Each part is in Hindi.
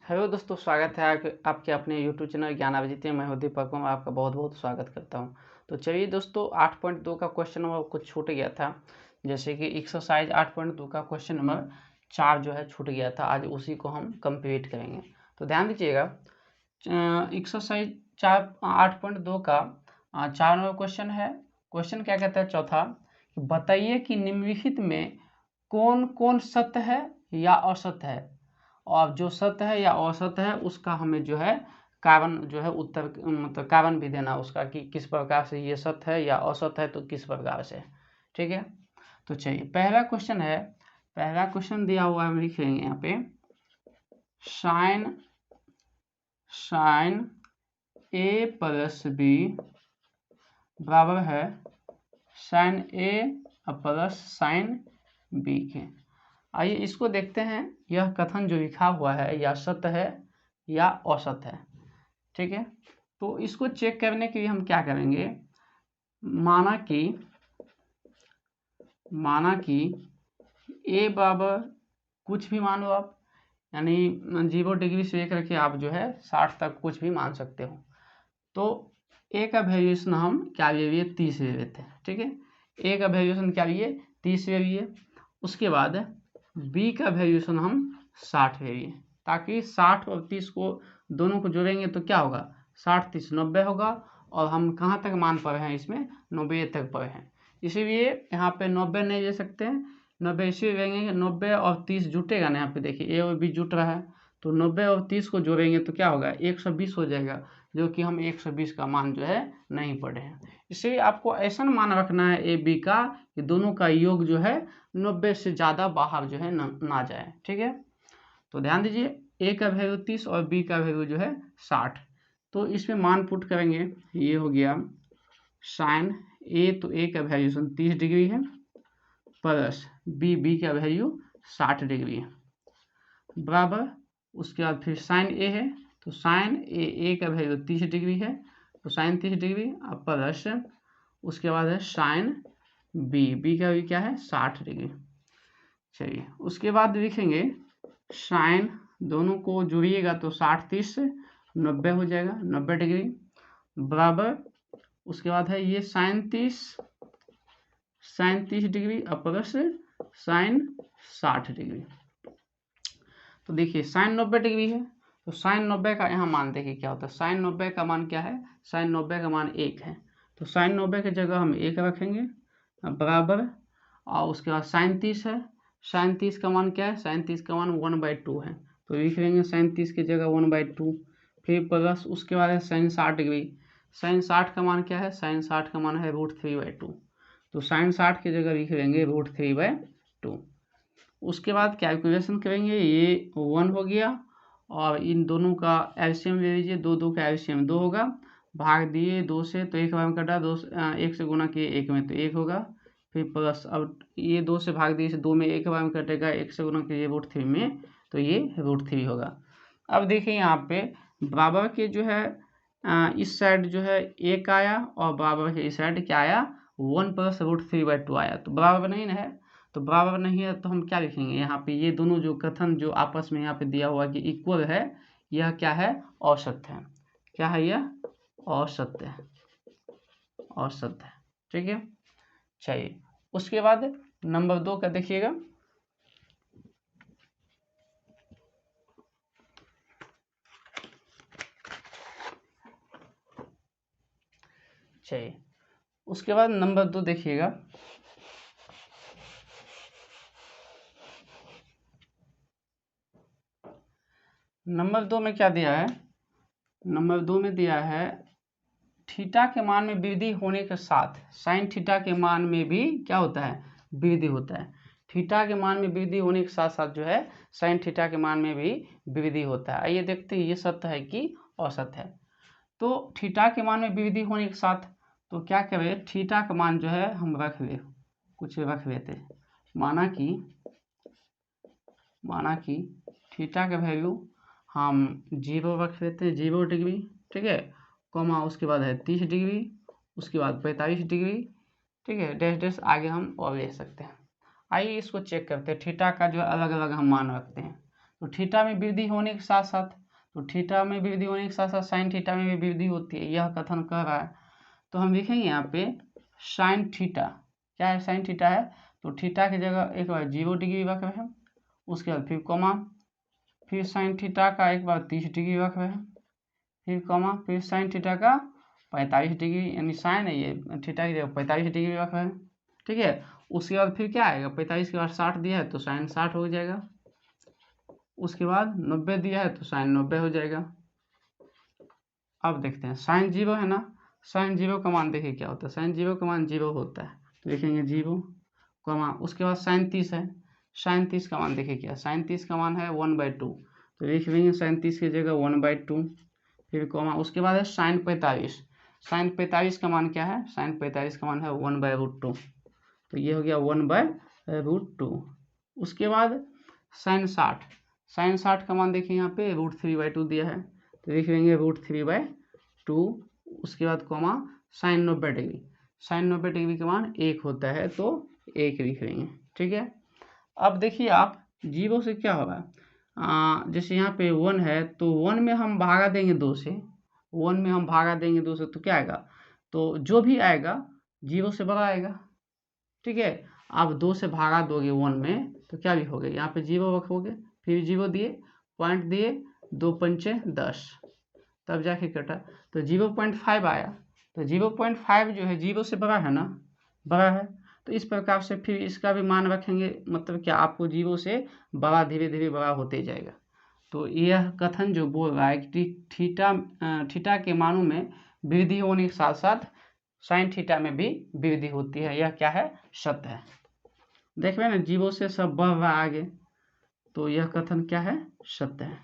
हेलो दोस्तों, स्वागत है आपके अपने यूट्यूब चैनल ज्ञान अभिजीत में। मैं हूं दीपक, मैं आपका बहुत बहुत स्वागत करता हूं। तो चलिए दोस्तों, 8.2 का क्वेश्चन नंबर कुछ छूट गया था। जैसे कि एक्सरसाइज 8.2 का क्वेश्चन नंबर 4 जो है छूट गया था, आज उसी को हम कंप्लीट करेंगे। तो ध्यान दीजिएगा, एक्सरसाइज 8.2 का 4 नंबर क्वेश्चन है। क्वेश्चन क्या कहता है? चौथा, बताइए कि निम्नलिखित में कौन कौन सत्य है या असत्य है, और जो सत्य है या असत्य है उसका हमें जो है कारण जो है उत्तर मतलब कारण भी देना उसका, कि किस प्रकार से ये सत्य है या असत्य है, तो किस प्रकार से। ठीक है, तो चलिए पहला क्वेश्चन है। पहला क्वेश्चन दिया हुआ है, लिखेंगे यहाँ पे साइन ए प्लस बी बराबर है साइन ए प्लस साइन बी के। आइए इसको देखते हैं, यह कथन जो लिखा हुआ है या सत्य है या असत्य है। ठीक है, तो इसको चेक करने के लिए हम क्या करेंगे, माना कि ए बराबर कुछ भी मान लो आप, यानी 0 डिग्री से लेकर के आप जो है 60 तक कुछ भी मान सकते हो। तो ए का वैल्यूएशन हम क्या ले लिए? 30 ले लेते हैं। ठीक है, ए का वैल्यूएशन क्या लिए? 30 ले लिए। उसके बाद बी का वैल्यूएशन हम 60 ले लिए, ताकि 60 और 30 को दोनों को जोड़ेंगे तो क्या होगा? 60 30 90 होगा। और हम कहाँ तक मान पड़े हैं? इसमें 90 तक पड़े हैं, इसीलिए यहाँ पे 90 नहीं ले सकते हैं। 90 इसलिए लेंगे, 90 और 30 जुटेगा ना। यहाँ पे देखिए ए और बी जुट रहा है, तो 90 और 30 को जोड़ेंगे तो क्या होगा? 120 हो जाएगा, जो कि हम 120 का मान जो है नहीं पढ़े हैं। इसलिए आपको ऐसा मान रखना है ए बी का, कि दोनों का योग जो है 90 से ज़्यादा बाहर जो है ना जाए। ठीक है, तो ध्यान दीजिए, ए का वैल्यू 30 और बी का वैल्यू जो है 60। तो इसमें मान पुट करेंगे, ये हो गया साइन ए, तो ए का वैल्यूशन 30 डिग्री है, प्लस बी का वैल्यू 60 डिग्री है, बराबर। उसके बाद फिर साइन ए है, तो साइन ए का वैल्यू 30 डिग्री है, तो साइन 30 डिग्री और प्लस उसके बाद है साइन बी का भी क्या है? 60 डिग्री। चलिए उसके बाद लिखेंगे साइन, दोनों को जोड़िएगा तो 60 30 90 हो जाएगा, 90 डिग्री, बराबर। उसके बाद है ये साइन 30 डिग्री और प्लस साइन 60 डिग्री। तो देखिए साइन 90 डिग्री है, तो साइन 90 का यहाँ मान देखिए क्या होता है। साइन 90 का मान क्या है? साइन 90 का मान 1 है, तो साइन 90 की जगह हम 1 रखेंगे, बराबर। और उसके बाद साइन 30 है, साइन 30 का मान क्या है? साइन 30 का मान 1/2 है, तो लिख लेंगे साइन 30 की जगह 1/2। फिर प्लस उसके बाद है साइन 60 डिग्री। साइन 60 का मान क्या है? साइन 60 का मान है √3/2, तो साइन 60 की जगह लिख लेंगे √3/2। उसके बाद कैलकुलेशन करेंगे, ये 1 हो गया, और इन दोनों का एलसीएम ले लीजिए, दो का एलसीएम 2 होगा, भाग दिए 2 से, तो 1 बार में कटा, 1 से गुना किए 1 में, तो 1 होगा। फिर प्लस, अब ये 2 से भाग दिए, 2 में 1 बार में कटेगा, 1 से गुना किए √3 में, तो ये √3 होगा। अब देखिए यहाँ पे बराबर के जो है इस साइड जो है 1 आया, और बराबर के इस साइड क्या आया? 1 + √3/2 आया, तो बराबर नहीं है। तो बराबर नहीं है तो हम क्या लिखेंगे यहाँ पे? ये दोनों जो कथन जो आपस में यहाँ पे दिया हुआ कि इक्वल है, यह क्या है? औसत है। क्या है यह? औसत है, औसत है। ठीक है, चलिए उसके बाद नंबर 2 का देखिएगा। चलिए उसके बाद नंबर 2 देखिएगा। नंबर 2 में क्या दिया है? नंबर 2 में दिया है थीटा के मान में वृद्धि होने के साथ साइन थीटा के मान में भी क्या होता है? वृद्धि होता है। थीटा के मान में वृद्धि होने के साथ साथ जो है साइन थीटा के मान में भी वृद्धि होता है। आइए देखते हैं ये सत्य है कि असत्य है। तो थीटा के मान में वृद्धि होने के साथ, तो क्या करें? थीटा का मान जो है हम रख ले, कुछ रख लेते हैं, माना कि थीटा का वैल्यू हम 0 रख लेते हैं, 0 डिग्री। ठीक है, कॉमा उसके बाद है 30 डिग्री, उसके बाद 45 डिग्री। ठीक है, डैश डैश आगे हम और ले सकते हैं। आइए इसको चेक करते हैं, थीटा का जो अलग अलग हम मान रखते हैं। तो थीटा में वृद्धि होने के साथ साथ, तो थीटा में वृद्धि होने के साथ साथ साइन थीटा में भी वृद्धि होती है, यह कथन कह रहा है। तो हम लिखेंगे यहाँ पे साइन थीटा, क्या है साइन थीटा है, तो थीटा की जगह एक बार 0 डिग्री वक्र है, उसके बाद फिर कॉमा, फिर साइन थीटा का एक बार 30 डिग्री वक्र है, फिर कॉमा, फिर साइन थीटा का 45 डिग्री, यानी साइन है ये थीटा की जगह 45 डिग्री वक्र है, ठीक है। उसके बाद फिर क्या आएगा, 45 के बाद 60 दिया है तो साइन 60 हो जाएगा, उसके बाद 90 दिया है तो साइन 90 हो जाएगा। अब देखते हैं साइन 0 है ना, साइन 0 का मान देखिए क्या होता है, साइन 0 का मान 0 होता है, तो लिखेंगे 0 कॉमा, उसके बाद साइन 30 है, साइन 30 का मान देखिए क्या, साइन 30 का मान है 1/2, तो लिख लेंगे साइन 30 की जगह 1/2, फिर कॉमा, उसके बाद है साइन 45, साइन 45 का मान क्या है, साइन 45 का मान है 1/√2, तो ये हो गया 1/√2। उसके बाद साइन 60, साइन 60 का मान देखिए यहाँ पे √3/2 दिया है, तो लिख लेंगे √3/2, उसके बाद comma sine 90 degree, sine 90 degree का मान 1 होता है तो 1 लिख लेंगे, ठीक है। अब देखिए आप 0 से क्या होगा, जैसे यहाँ पे 1 है तो 1 में हम भागा देंगे 2 से, 1 में हम भागा देंगे 2 से तो क्या आएगा, तो जो भी आएगा 0 से बड़ा आएगा, ठीक है। आप 2 से भागा दोगे 1 में तो क्या भी हो गया, यहाँ पे 0 रखोगे, फिर 0 दिए, पॉइंट दिए, 2 पंचे 10, तब जाके कटा, तो 0.5 आया, तो 0.5 जो है 0 से बड़ा है ना, बड़ा है, तो इस प्रकार से फिर इसका भी मान रखेंगे, मतलब क्या आपको 0 से बड़ा धीरे धीरे बड़ा होते जाएगा। तो यह कथन जो बोल रहा है कि थीटा के मानों में वृद्धि होने के साथ साथ साइन थीटा में भी वृद्धि होती है, यह क्या है, सत्य है। देख रहे हैं ना 0 से सब बढ़ रहा आगे, तो यह कथन क्या है, सत्य है,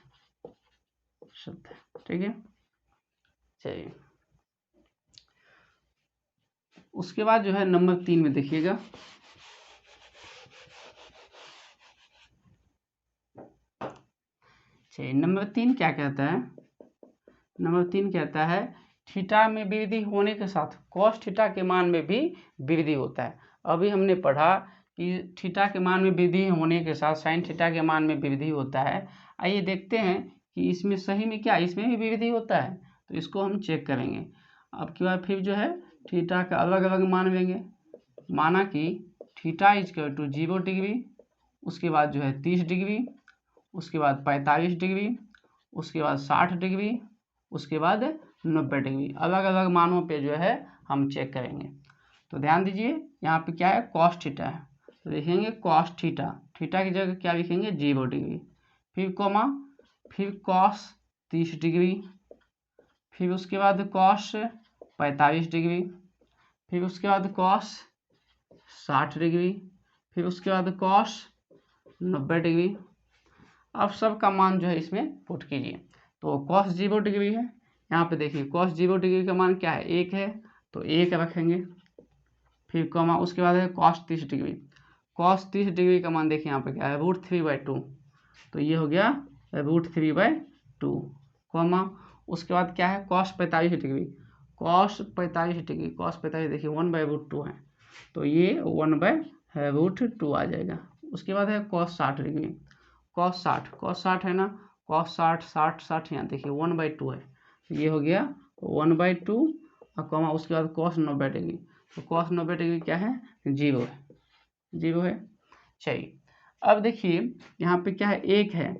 सत्य है, ठीक है। चलिए उसके बाद जो है नंबर 3 में देखिएगा, चलिए नंबर 3 क्या कहता है, नंबर 3 कहता है थीटा में वृद्धि होने के साथ कॉस थीटा के मान में भी वृद्धि होता है। अभी हमने पढ़ा कि थीटा के मान में वृद्धि होने के साथ साइन थीटा के मान में वृद्धि होता है। आइए देखते हैं कि इसमें सही में क्या, इसमें भी वृद्धि होता है, तो इसको हम चेक करेंगे। अब की बार फिर जो है थीटा का अलग अलग मान लेंगे, माना कि थीटा इक्वल टू 0 डिग्री, उसके बाद जो है 30 डिग्री, उसके बाद 45 डिग्री, उसके बाद 60 डिग्री, उसके बाद 90 डिग्री, अलग अलग मानों पे जो है हम चेक करेंगे। तो ध्यान दीजिए यहाँ पे क्या है, कॉस थीटा है, तो लिखेंगे कॉस थीटा, थीटा की जगह क्या लिखेंगे 0 डिग्री, फिर कॉमा, फिर कॉस 30 डिग्री, फिर उसके बाद कॉस 45 डिग्री, फिर उसके बाद कॉस 60 डिग्री, फिर उसके बाद कॉस 90 डिग्री। अब सबका मान जो है इसमें पुट कीजिए, तो कॉस 0 डिग्री है, यहाँ पे देखिए कॉस 0 डिग्री का मान क्या है, 1 है, तो 1 रखेंगे, फिर कॉमा, उसके बाद है कॉस 30 डिग्री, कॉस 30 डिग्री का मान देखिए यहाँ पे क्या है √3/2, तो ये हो गया √3/2, कॉमा, उसके बाद क्या है cos 45 degree, cos 45 degree, cos 45 देखिए 1/√2 है, तो ये 1/√2 आ जाएगा। उसके बाद है कॉस 60 डिग्री, कॉस 60 है ना, कॉस 60 यहाँ देखिए 1/2 है, तो ये हो गया 1/2 और कॉमा, उसके बाद कॉस 90 डिग्री, तो कॉस 90 डिग्री क्या है, 0 है, 0 है। चलिए अब देखिए यहाँ पे क्या है, 1 है,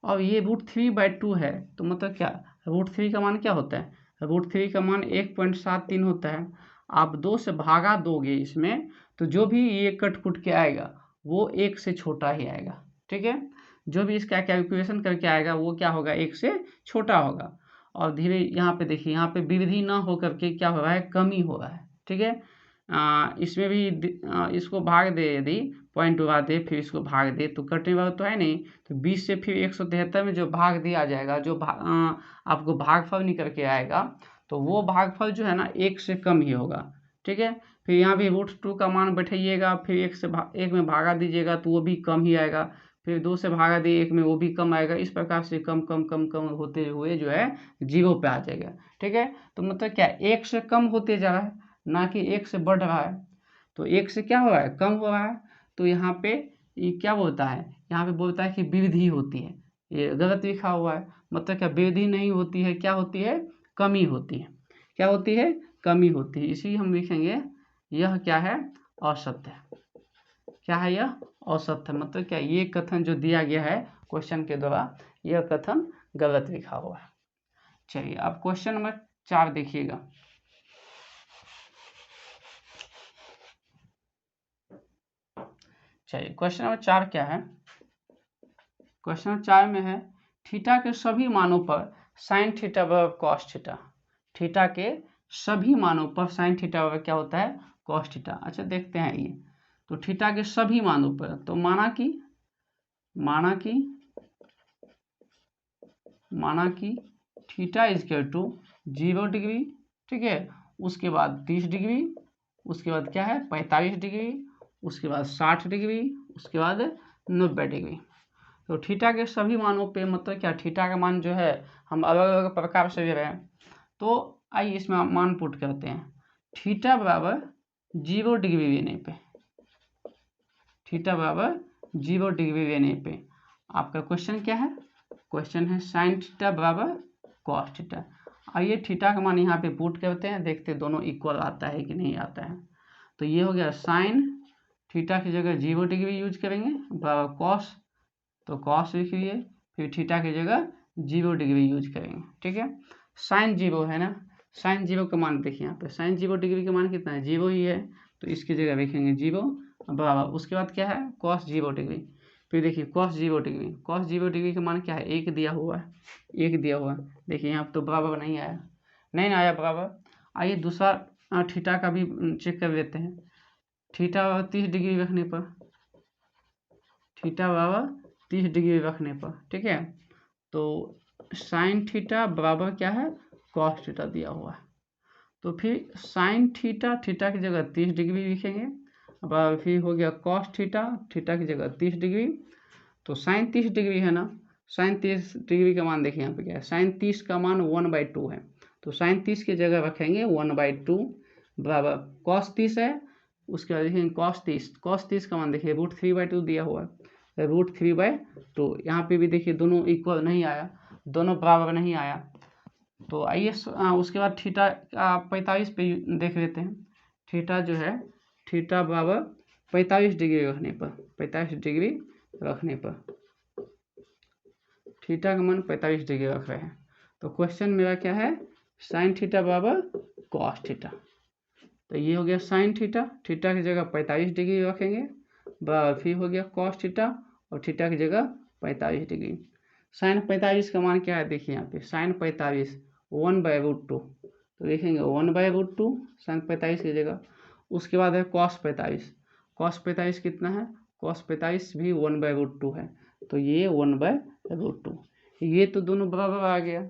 और ये √3/2 है, तो मतलब क्या, √3 का मान क्या होता है, √3 का मान 1.73 होता है। आप 2 से भागा दोगे इसमें, तो जो भी ये कट कुट के आएगा वो 1 से छोटा ही आएगा, ठीक है। जो भी इसका कैलकुलेशन करके आएगा वो क्या होगा, 1 से छोटा होगा। और धीरे यहाँ पे देखिए, यहाँ पे वृद्धि ना हो करके क्या हो रहा है, कमी हो रहा है, ठीक है। इसमें भी इसको भाग दे, यदि पॉइंट उड़ा दे फिर इसको भाग दे तो कटने वाला तो है नहीं, तो 20 से फिर 173 में जो भाग दिया जाएगा, जो आपको भागफल निकल के आएगा, तो वो भागफल जो है ना 1 से कम ही होगा, ठीक है। फिर यहाँ भी √2 का मान बैठाइएगा, फिर 1 में भागा दीजिएगा तो वो भी कम ही आएगा, फिर 2 से भागा दिए 1 में वो भी कम आएगा, इस प्रकार से कम कम कम कम होते हुए जो है 0 पे आ जाएगा, ठीक है। तो मतलब क्या 1 से कम होते जा रहा है, ना कि 1 से बढ़ रहा है, तो 1 से क्या हो रहा है, कम हो रहा है, तो यहाँ पे ये क्या बोलता है, यहाँ पे बोलता है कि वृद्धि होती है, ये गलत लिखा हुआ है, मतलब क्या वृद्धि नहीं होती है, क्या होती है, कमी होती है। क्या होती है, कमी होती है। इसी हम लिखेंगे यह क्या है, असत्य है। क्या है, यह असत्य है। मतलब क्या, ये कथन जो दिया गया है क्वेश्चन के द्वारा, यह कथन गलत लिखा हुआ है। चलिए अब क्वेश्चन नंबर 4 देखिएगा। चलिए क्वेश्चन नंबर 4 क्या है, क्वेश्चन नंबर 4 में है थीटा के सभी मानों पर साइन थीटा बराबर कॉस थीटा। थीटा के सभी मानों पर साइन थीटा बराबर क्या होता है, कॉस थीटा। अच्छा देखते हैं ये, तो थीटा के सभी मानों पर, तो माना कि theta is equal to 0 degree, ठीक है, उसके बाद 30 डिग्री, उसके बाद क्या है 45 डिग्री, उसके बाद 60 डिग्री, उसके बाद 90 डिग्री। तो थीटा के सभी मानों पे मतलब क्या, थीटा का मान जो है हम अलग अलग प्रकार से ले रहे हैं। तो आइए इसमें मान पुट करते हैं। थीटा बराबर 0 डिग्री लेने पे, थीटा बराबर 0 डिग्री लेने पे आपका क्वेश्चन क्या है, क्वेश्चन है साइन थीटा बराबर कॉस थीटा। आइए थीटा का मान यहाँ पे पुट करते हैं, देखते हैं दोनों इक्वल आता है कि नहीं आता है। तो ये हो गया साइन थीटा की जगह 0 डिग्री यूज करेंगे बराबर कॉस, तो कॉस लिख लिए, फिर थीटा की जगह 0 डिग्री यूज करेंगे, ठीक है। साइन 0 है ना, साइन 0 का मान देखिए यहाँ पे, साइन 0 डिग्री का मान कितना है, 0 ही है, तो इसकी जगह लिखेंगे 0 बराबर, उसके बाद क्या है कॉस 0 डिग्री, फिर देखिए कॉस 0 डिग्री, कॉस 0 डिग्री का मान क्या है, 1 दिया हुआ है, 1 दिया हुआ है। देखिए यहाँ तो बराबर नहीं आया, नहीं आया बराबर। आइए दूसरा थीटा का भी चेक कर लेते हैं। थीटा 30 डिग्री रखने पर, थीटा बराबर 30 डिग्री रखने पर, ठीक है, तो साइन थीटा बराबर क्या है, कॉस थीटा दिया हुआ है। तो फिर साइन थीटा, थीटा की जगह 30 डिग्री लिखेंगे, अब फिर हो गया कॉस थीटा, थीटा की जगह 30 डिग्री, तो साइन 30 डिग्री है ना, साइन 30 डिग्री का मान देखिए यहाँ पे क्या है, साइन 30 का मान 1/2 है, तो साइन 30 की जगह रखेंगे 1/2 बराबर कॉस 30 है, उसके बाद देखेंगे कॉस 30, कॉस 30 का मान देखिए √3/2 दिया हुआ है, √3/2। यहाँ पे भी देखिए दोनों इक्वल नहीं आया, दोनों बराबर नहीं आया। तो आइए उसके बाद थीटा 45 पे देख लेते हैं। थीटा जो है, थीटा बराबर 45 डिग्री रखने पर, 45 डिग्री रखने पर थीटा का मान 45 डिग्री रख रहे हैं। तो क्वेश्चन मेरा क्या है, साइन थीटा बराबर कॉस थीटा। तो ये हो गया साइन थीटा, थीटा की जगह 45 डिग्री रखेंगे बराबर, फिर हो गया कॉस थीटा और थीटा की जगह 45 डिग्री। साइन 45 का मान क्या है, देखिए यहाँ पे साइन 45 1/√2, तो देखेंगे 1/√2 साइन 45 की जगह। उसके बाद है कॉस 45, कॉस 45 कितना है, कॉस 45 भी 1/√2 है, तो ये 1/√2। ये तो दोनों बराबर आ गया,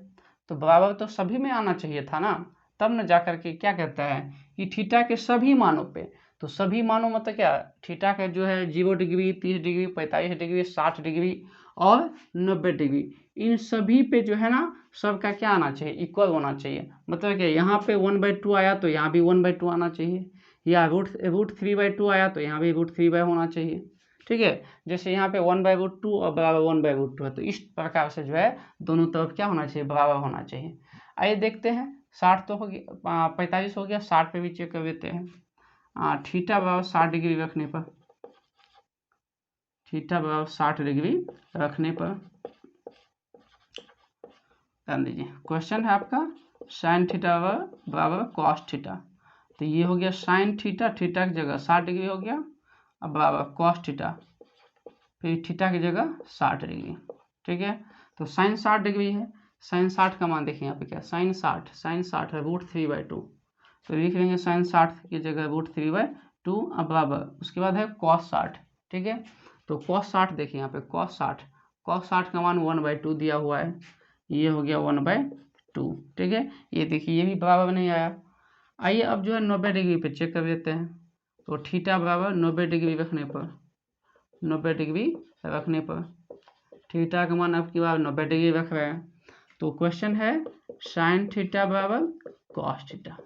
तो बराबर तो सभी में आना चाहिए था ना, तब न जाकर के क्या कहता है कि थीटा के सभी मानों पे, तो सभी मानों मतलब क्या, थीटा का जो है 0 डिग्री, 30 डिग्री, 45 डिग्री, 60 डिग्री और 90 डिग्री, इन सभी पे जो है ना सबका क्या आना चाहिए, इक्वल होना चाहिए। मतलब क्या, यहाँ पे 1/2 आया तो यहाँ भी 1/2 आना चाहिए, या √3/2 आया तो यहाँ भी √3 होना चाहिए, ठीक है। जैसे यहाँ पे 1/√2 और बराबर 1/√2 है, तो इस प्रकार से जो है दोनों तरफ क्या होना चाहिए, बराबर होना चाहिए। आइए देखते हैं, 60 तो हो गया, 45 हो गया, 60 पे भी चेक कर लेते हैं। थीटा बराबर 60 डिग्री रखने पर, थीटा बराबर 60 डिग्री रखने पर ध्यान दीजिए, क्वेश्चन है आपका साइन थीटा बराबर कॉस थीटा। तो ये हो गया साइन थीटा, थीटा की जगह 60 डिग्री हो गया, अब बराबर कॉस थीटा, फिर थीटा की जगह 60 डिग्री, ठीक है। तो साइन 60 डिग्री है, साइन 60 का मान देखिए यहाँ पे क्या, साइन 60 है √3/2, तो लिख लेंगे साइन 60 की जगह √3/2 अब बराबर, उसके बाद है कॉस 60, ठीक है। तो कॉस 60 देखिए यहाँ पे कॉस 60 का मान 1/2 दिया हुआ है, ये हो गया 1/2, ठीक है। ये देखिए ये भी बराबर नहीं आया। आइए अब जो है 90 डिग्री पे चेक कर लेते हैं। तो थीटा बराबर 90 डिग्री रखने पर, 90 डिग्री रखने पर थीटा का मान आपकी बार 90 डिग्री रख रहे हैं। तो क्वेश्चन है साइन थीटा बराबर कॉस थीटा,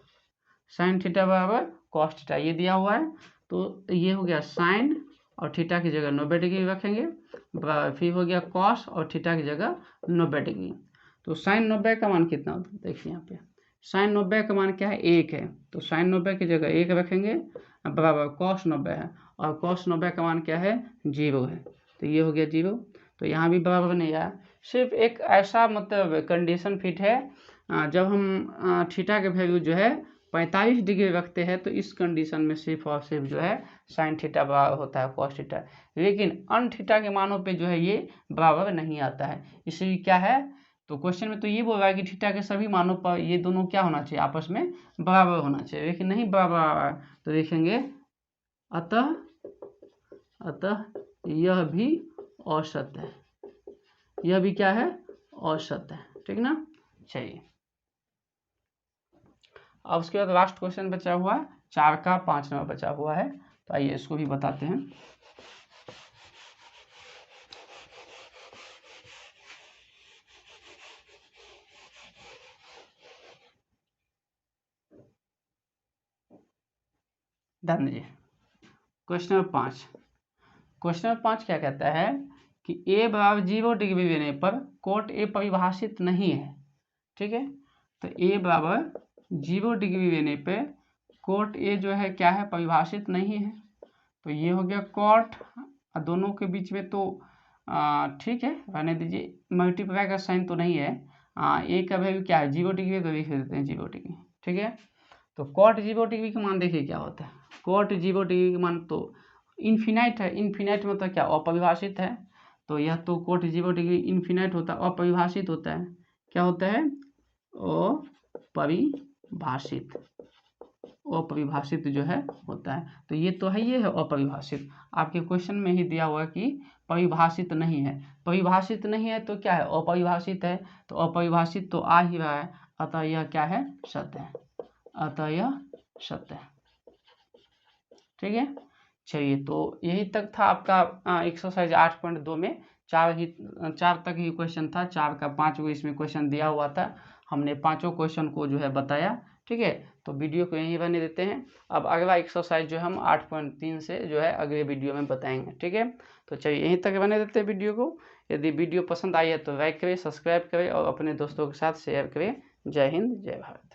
साइन थीटा बराबर कॉस थीटा ये दिया हुआ है। तो ये हो गया साइन और थीटा की जगह 90 डिग्री रखेंगे। फिर हो गया कॉस और थीटा की जगह 90 डिग्री। तो साइन 90 का मान कितना होता है, देखिए यहाँ पे साइन 90 का मान क्या है, 1 है। तो साइन 90 की जगह 1 रखेंगे बराबर कॉस 90 है, और कॉस 90 का मान क्या है, 0 है। तो ये हो गया 0। तो यहाँ भी बराबर नहीं आया। सिर्फ एक ऐसा मतलब कंडीशन फिट है, जब हम थीटा के वैल्यू जो है 45 डिग्री रखते हैं, तो इस कंडीशन में सिर्फ और सिर्फ जो है साइन थीटा बराबर होता है कॉस थीटा। लेकिन अन्य थीटा के मानों पे जो है ये बराबर नहीं आता है। इसलिए क्या है, तो क्वेश्चन में तो ये बोल रहा है कि थीटा के सभी मानों पर ये दोनों क्या होना चाहिए, आपस में बराबर होना चाहिए, लेकिन नहीं बराबर आ रहा है। तो देखेंगे अतः यह भी औसत है, यह भी क्या है, औसत है, ठीक ना। चलिए अब उसके बाद लास्ट क्वेश्चन बचा हुआ है 4 का 5 नंबर बचा हुआ है, तो आइए इसको भी बताते हैं। ध्यान दीजिए क्वेश्चन नंबर 5। क्वेश्चन नंबर 5 क्या कहता है कि ए बराबर 0 डिग्री देने पर कोट ए परिभाषित नहीं है, ठीक है। तो ए बराबर 0 डिग्री देने पे कोट ए जो है क्या है, परिभाषित नहीं है। तो ये हो गया कॉट, दोनों के बीच में तो ठीक है, रहने दीजिए, मल्टीप्लाई का साइन तो नहीं है। ए का वैल्यू क्या है, 0 डिग्री, तो लिख देते हैं 0 डिग्री, ठीक है। तो कॉट 0 डिग्री का मान देखिए क्या होता है, कॉट 0 डिग्री का मान तो इन्फिनाइट है। इन्फिनाइट मतलब क्या, अपरिभाषित है। तो यह तो कॉट 0 डिग्री इन्फिनाइट होता है, अपरिभाषित होता है। क्या होता है, अपरिभाषित, अपरिभाषित जो है होता है। तो ये तो है, ये है अपरिभाषित। आपके क्वेश्चन में ही दिया हुआ कि परिभाषित नहीं है, परिभाषित नहीं है तो क्या है, अपरिभाषित है। तो अपरिभाषित तो आ ही रहा है, अतः यह क्या है, सत्य है, अतः यह सत्य है, ठीक है। चलिए तो यही तक था आपका एक्सरसाइज 8.2 में 4 तक ही क्वेश्चन था। 4 का 5 इसमें क्वेश्चन दिया हुआ था, हमने पांचों क्वेश्चन को जो है बताया, ठीक है। तो वीडियो को यहीं रहने देते हैं। अब अगला एक्सरसाइज जो हम 8.3 से जो है अगले वीडियो में बताएंगे, ठीक है। तो चलिए यहीं तक रहने देते हैं वीडियो को। यदि वीडियो पसंद आई है तो लाइक करें, सब्सक्राइब करें और अपने दोस्तों के साथ शेयर करें। जय हिंद, जय भारत।